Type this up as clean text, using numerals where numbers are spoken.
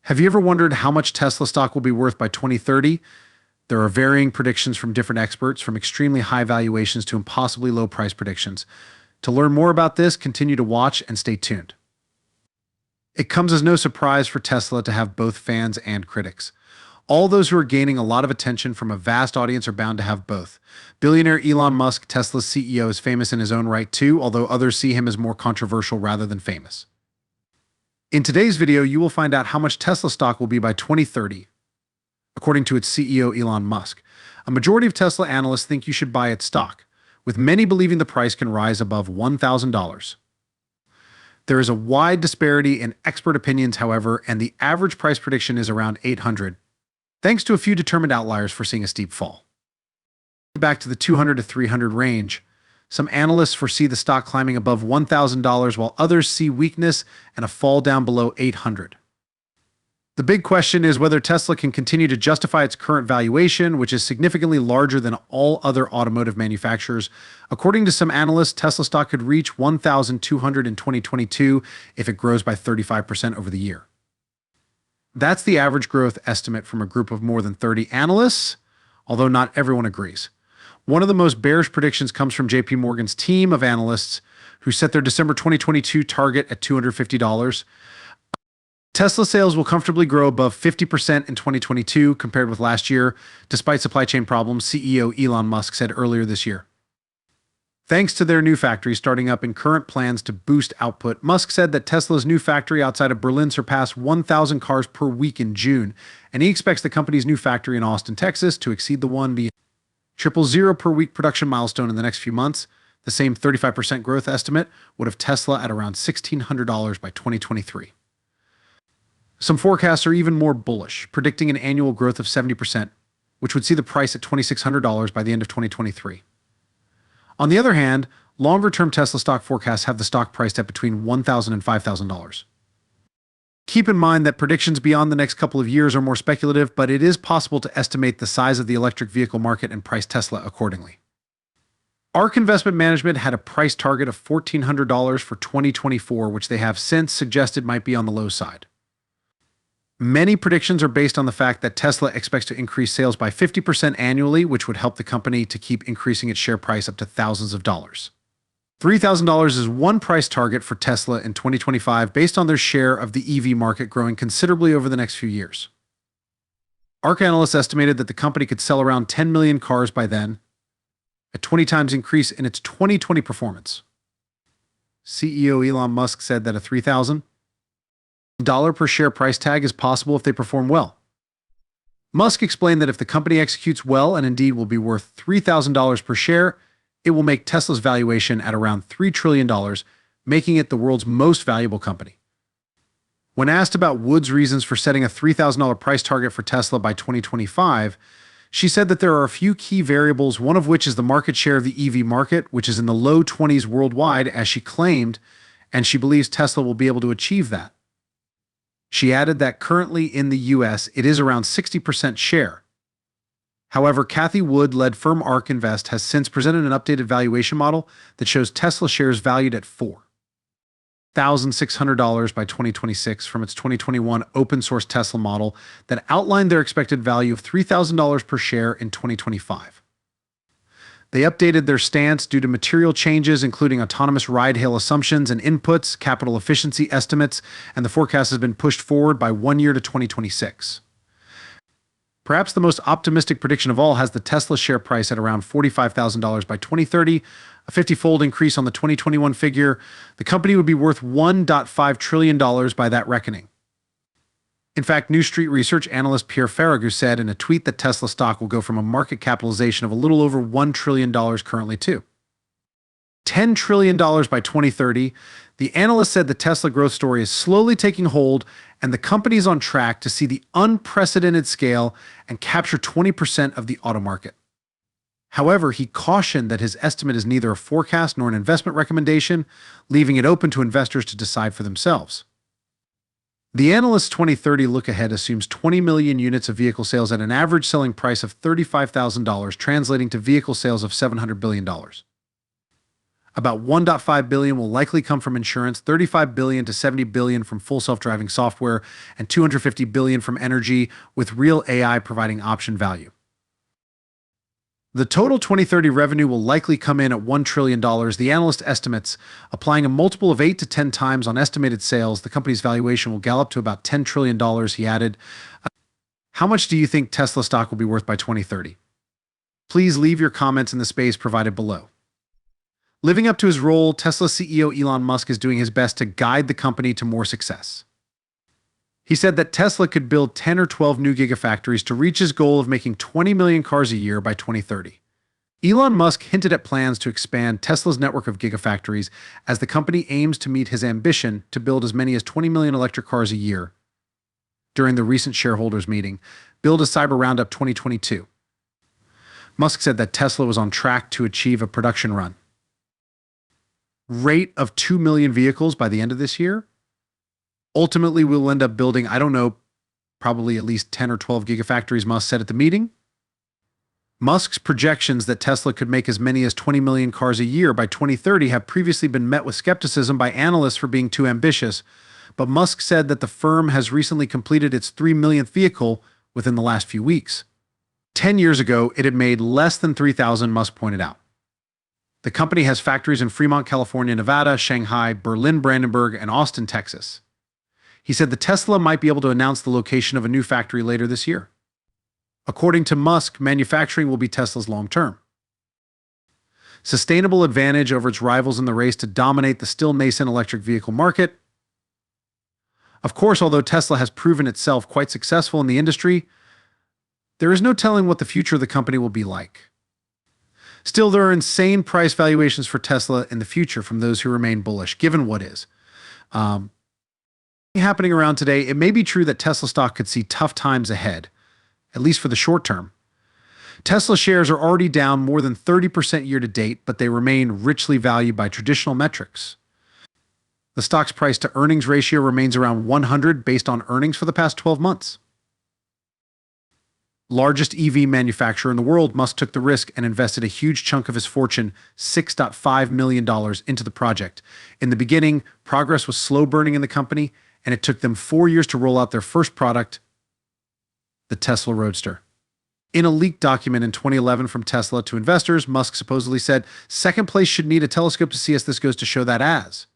Have you ever wondered how much Tesla stock will be worth by 2030? There are varying predictions from different experts, from extremely high valuations to impossibly low price predictions. To learn more about this, continue to watch and stay tuned. It comes as no surprise for Tesla to have both fans and critics. All those who are gaining a lot of attention from a vast audience are bound to have both. Billionaire Elon Musk, Tesla's CEO, is famous in his own right too, although others see him as more controversial rather than famous. In today's video, you will find out how much Tesla stock will be by 2030, according to its CEO Elon Musk. A majority of Tesla analysts think you should buy its stock, with many believing the price can rise above $1,000. There is a wide disparity in expert opinions, however, and the average price prediction is around $800, thanks to a few determined outliers foreseeing a steep fall. Back to the $200 to $300 range, some analysts foresee the stock climbing above $1,000, while others see weakness and a fall down below $800. The big question is whether Tesla can continue to justify its current valuation, which is significantly larger than all other automotive manufacturers. According to some analysts, Tesla stock could reach $1,200 in 2022 if it grows by 35% over the year. That's the average growth estimate from a group of more than 30 analysts, although not everyone agrees. One of the most bearish predictions comes from JP Morgan's team of analysts who set their December 2022 target at $250. Tesla sales will comfortably grow above 50% in 2022 compared with last year, despite supply chain problems, CEO Elon Musk said earlier this year. Thanks to their new factory starting up and current plans to boost output, Musk said that Tesla's new factory outside of Berlin surpassed 1,000 cars per week in June, and he expects the company's new factory in Austin, Texas to exceed the 1,000 per week production milestone in the next few months. The same 35% growth estimate would have Tesla at around $1,600 by 2023. Some forecasts are even more bullish, predicting an annual growth of 70%, which would see the price at $2,600 by the end of 2023. On the other hand, longer-term Tesla stock forecasts have the stock priced at between $1,000 and $5,000. Keep in mind that predictions beyond the next couple of years are more speculative, but it is possible to estimate the size of the electric vehicle market and price Tesla accordingly. ARK Investment Management had a price target of $1,400 for 2024, which they have since suggested might be on the low side. Many predictions are based on the fact that Tesla expects to increase sales by 50% annually, which would help the company to keep increasing its share price up to thousands of dollars. $3,000 is one price target for Tesla in 2025 based on their share of the EV market growing considerably over the next few years. ARK analysts estimated that the company could sell around 10 million cars by then, a 20 times increase in its 2020 performance. CEO Elon Musk said that a $3,000 per share price tag is possible if they perform well. Musk explained that if the company executes well and indeed will be worth $3,000 per share, it will make Tesla's valuation at around $3 trillion, making it the world's most valuable company. When asked about Wood's reasons for setting a $3,000 price target for Tesla by 2025, she said that there are a few key variables, one of which is the market share of the EV market, which is in the low 20s worldwide, as she claimed, and she believes Tesla will be able to achieve that. She added that currently in the US, it is around 60% share. However, Cathie Wood-led firm ARK Invest has since presented an updated valuation model that shows Tesla shares valued at $4,600 by 2026 from its 2021 open-source Tesla model that outlined their expected value of $3,000 per share in 2025. They updated their stance due to material changes, including autonomous ride-hail assumptions and inputs, capital efficiency estimates, and the forecast has been pushed forward by 1 year to 2026. Perhaps the most optimistic prediction of all has the Tesla share price at around $45,000 by 2030, a 50-fold increase on the 2021 figure. The company would be worth $1.5 trillion by that reckoning. In fact, New Street Research analyst Pierre Ferragu said in a tweet that Tesla stock will go from a market capitalization of a little over $1 trillion currently to $10 trillion by 2030. The analyst said the Tesla growth story is slowly taking hold, and the company is on track to see the unprecedented scale and capture 20% of the auto market. However, he cautioned that his estimate is neither a forecast nor an investment recommendation, leaving it open to investors to decide for themselves. The analyst's 2030 look ahead assumes 20 million units of vehicle sales at an average selling price of $35,000, translating to vehicle sales of $700 billion. About 1.5 billion will likely come from insurance, 35 billion to 70 billion from full self-driving software, and 250 billion from energy, with real AI providing option value. The total 2030 revenue will likely come in at $1 trillion, the analyst estimates. Applying a multiple of 8 to 10 times on estimated sales, the company's valuation will gallop to about $10 trillion, he added. How much do you think Tesla stock will be worth by 2030? Please leave your comments in the space provided below. Living up to his role, Tesla CEO Elon Musk is doing his best to guide the company to more success. He said that Tesla could build 10 or 12 new gigafactories to reach his goal of making 20 million cars a year by 2030. Elon Musk hinted at plans to expand Tesla's network of gigafactories as the company aims to meet his ambition to build as many as 20 million electric cars a year. During the recent shareholders meeting, Build a Cyber Roundup 2022, Musk said that Tesla was on track to achieve a production rate of 2 million vehicles by the end of this year. Ultimately, we'll end up building, probably at least 10 or 12 gigafactories, Musk said at the meeting. Musk's projections that Tesla could make as many as 20 million cars a year by 2030 have previously been met with skepticism by analysts for being too ambitious, but Musk said that the firm has recently completed its 3 millionth vehicle within the last few weeks. 10 years ago, it had made less than 3,000, Musk pointed out. The company has factories in Fremont, California, Nevada, Shanghai, Berlin, Brandenburg, and Austin, Texas. He said the Tesla might be able to announce the location of a new factory later this year. According to Musk, manufacturing will be Tesla's long-term sustainable advantage over its rivals in the race to dominate the still nascent electric vehicle market. Of course, although Tesla has proven itself quite successful in the industry, there is no telling what the future of the company will be like. Still, there are insane price valuations for Tesla in the future from those who remain bullish, given what is happening around today. It may be true that Tesla stock could see tough times ahead, at least for the short term. Tesla shares are already down more than 30% year to date, but they remain richly valued by traditional metrics. The stock's price to earnings ratio remains around 100 based on earnings for the past 12 months. Largest EV manufacturer in the world, Musk took the risk and invested a huge chunk of his fortune, $6.5 million, into the project. In the beginning, progress was slow burning in the company, and it took them 4 years to roll out their first product, the Tesla Roadster. In a leaked document in 2011 from Tesla to investors, Musk supposedly said, "Second place should need a telescope to see us." This goes to show that as